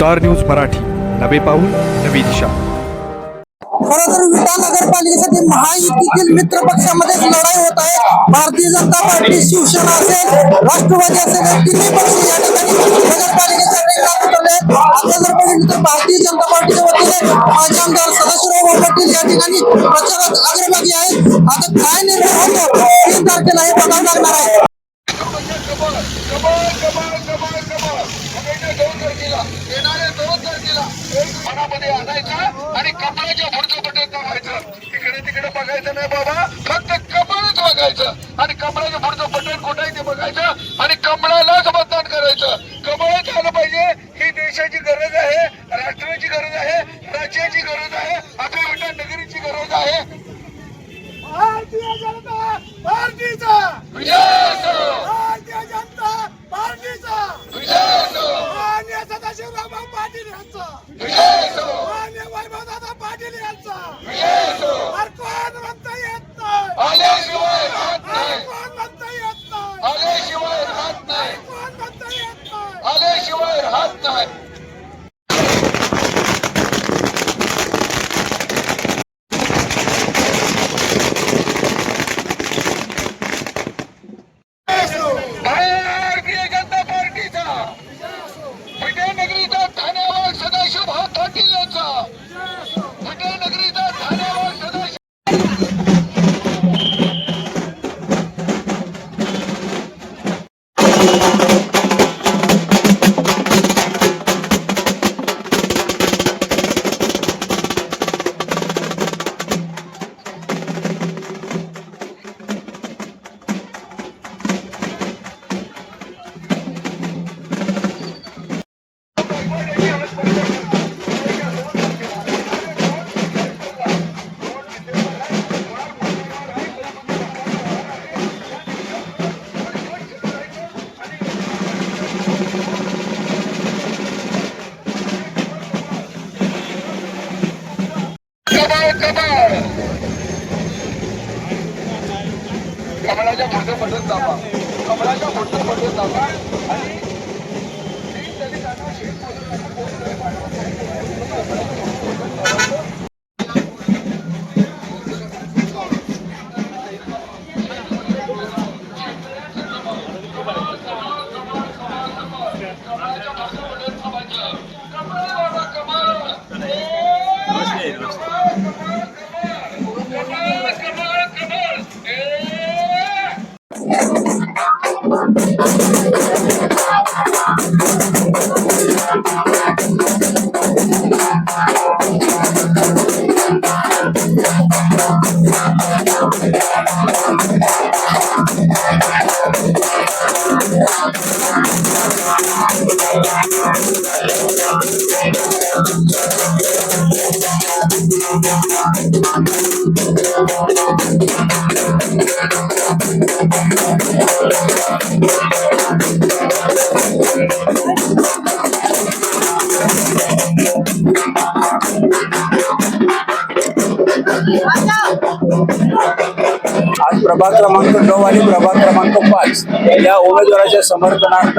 Star news Marathi, नवे पाऊल नवी दिशा। खरं तर विटा नगरपालिकेसाठी महायुतीतील मित्र पक्षामध्ये लढाई होत आहे। भारतीय जनता पार्टी, शिवसेना असेल, राष्ट्रवादी असेल, तिन्ही पक्ष या ठिकाणी नगरपालिकेसाठी लढत आहेत। आता जर बघितलं तर भारतीय जनता पार्टीच्या वतीने माजी आमदार सदाशिवराव पाटील या ठिकाणी प्रचारात अग्रभागी आहेत। आता काय निर्णय होतो 3 तारखेला हे बघावं लागणार आहे। आणि कमळाच्या पुढचं बटन दाबायचं, तिकडे तिकडे बघायचं नाही बाबा, फक्त कमळच बघायचं आणि कमळाच्या पुढचं बटन कुठं आहे ते बघायचं आणि कमळालाच मतदान करायचं। कमळच आलं पाहिजे, ही देशाची गरज आहे, राष्ट्राची गरज आहे, राज्याची गरज आहे, आपल्या विटा नगरीची गरज आहे। भारतीय जनता पार्टीचा विजय असो, भारतीय जनता पार्टीचा विजय असो, माननीय सदाशिवराव पाटील यांचा विजय असो, माननीय वैभवदादा पाटील यांचा विजय असो। कोण म्हणता येत नाही, आल्याशिवाय राहत नाही, कोण म्हणता येत नाही, आल्याशिवाय राहत नाही, कोण म्हणता येत नाही, आल्याशिवाय राहत नाही। भारतीय जनता पार्टीचा विजयनगरीचा ठाण्यावर सदाशिव पाटील यांचा विजयनगरीचा ठाण्यावर सदाशिव कमळाच्या पुढचं बटन दाबा, कमळाच्या पुढचं बटन दाबा आणि आज प्रभाग क्रमांक 9 आणि प्रभाग क्रमांक 5 या उमेदवाराच्या समर्थनार्थ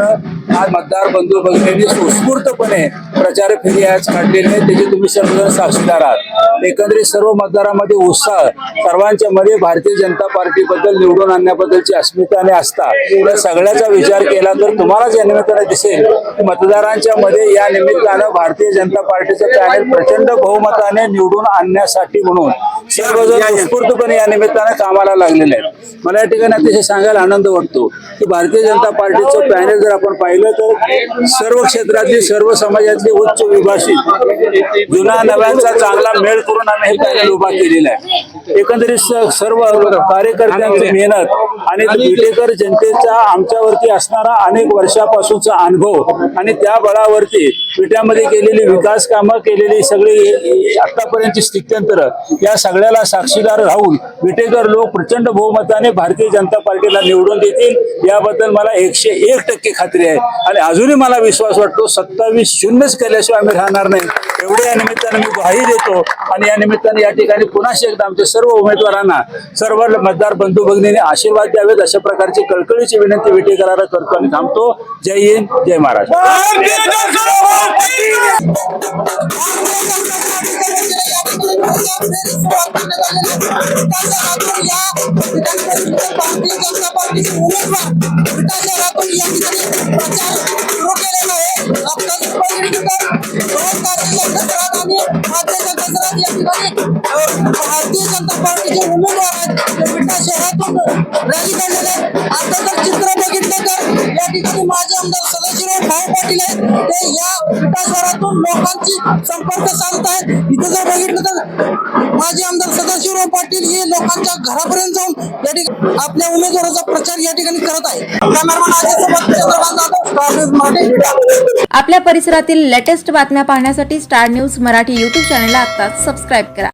आज मतदार बंधू भगिनींनी उत्स्फूर्तपणे प्रचार फेरी आज काढलेली आहे, त्याची तुम्ही सर्वजण साक्षीदार आहात। एकंदरीत सर्व मतदारांमध्ये उत्साह, सर्वांच्या मध्ये भारतीय जनता पार्टीबद्दल निवडून आणण्याबद्दलची अस्मिता आणि आस्था, या सगळ्याचा विचार केला तर तुम्हालाच या निमित्ताने दिसेल की मतदारांच्या मध्ये या निमित्तानं भारतीय जनता पार्टीचं पॅनल प्रचंड बहुमताने निवडून आणण्यासाठी म्हणून सर्वजण उत्स्फूर्तपणे या निमित्तानं कामाला लागलेले आहेत। मला या ठिकाणी अतिशय सांगायला आनंद वाटतो की भारतीय जनता पार्टीचं पॅनल जर आपण पाहिलं तर सर्व क्षेत्रातली, सर्व समाजातली उच्च विभाषित जुना नव्यांचा चांगला मेळ करून आम्ही हे पॅनल उभा केलेला आहे। एकंदरीत सर्व कार्यकर्त्यांची मेहनत आणि विटेकर जनतेचा आमच्यावरती असणारा अनेक वर्षापासूनचा अनुभव आणि त्या बळावरती विट्यामध्ये केलेली विकास कामं, केलेली सगळी आतापर्यंतची स्थित्यंतर, या सगळ्याला साक्षीदार राहून विटेकर लोक प्रचंड बहुमताने भारतीय जनता पार्टीला निवडून देतील याबद्दल मला 101% खात्री आहे। आणि अजूनही मला विश्वास वाटतो 27-0 केल्याशिवाय आम्ही राहणार नाही, एवढे या निमित्ताने मी ग्वाही देतो। आणि या निमित्ताने या ठिकाणी पुन्हा एकदा आमच्या सर्व उमेदवारांना, सर्व मतदार बंधू भगिनींनी आशीर्वाद द्यावेत अशा प्रकारची कळकळीची विनंती विटेकरांना करतो आणि थांबतो। जय हिंद, जय महाराष्ट्र। भारतीय जनता पार्टीचे उमेदवार विटा शहरातून या ठिकाणी प्रचार सुरू केलेला आहे. आपल्याला बघितलं तर 2 तारखेला दसरा आणि मातेच्या दसऱ्यात या ठिकाणी भारतीय जनता पार्टीचे उमेदवार आहेत ते विटा शहरातून रॅली काढलेले आहेत. आता जर चित्र बघितलं तर या ठिकाणी माजी आमदार सदाशिवराव भाऊ पाटील आहेत ते या विटा शहरातून लोकांची संपर्क साधत आहेत. इथे जर बघितलं तर माजी आमदार सदाशिवराव पाटील हे लोकांच्या घरापर्यंत जाऊन या ठिकाणी आपल्या उमेदवाराचा प्रचार या ठिकाणी करत आहे. कॅमेरामन अजय सोबत चंद्रकांत जाधव, स्टार न्यूज मराठी. आपल्या परिसरातील लेटेस्ट बातम्या पाहण्यासाठी स्टार न्यूज मराठी यूट्यूब चॅनलला आत्ताच सबस्क्राईब करा.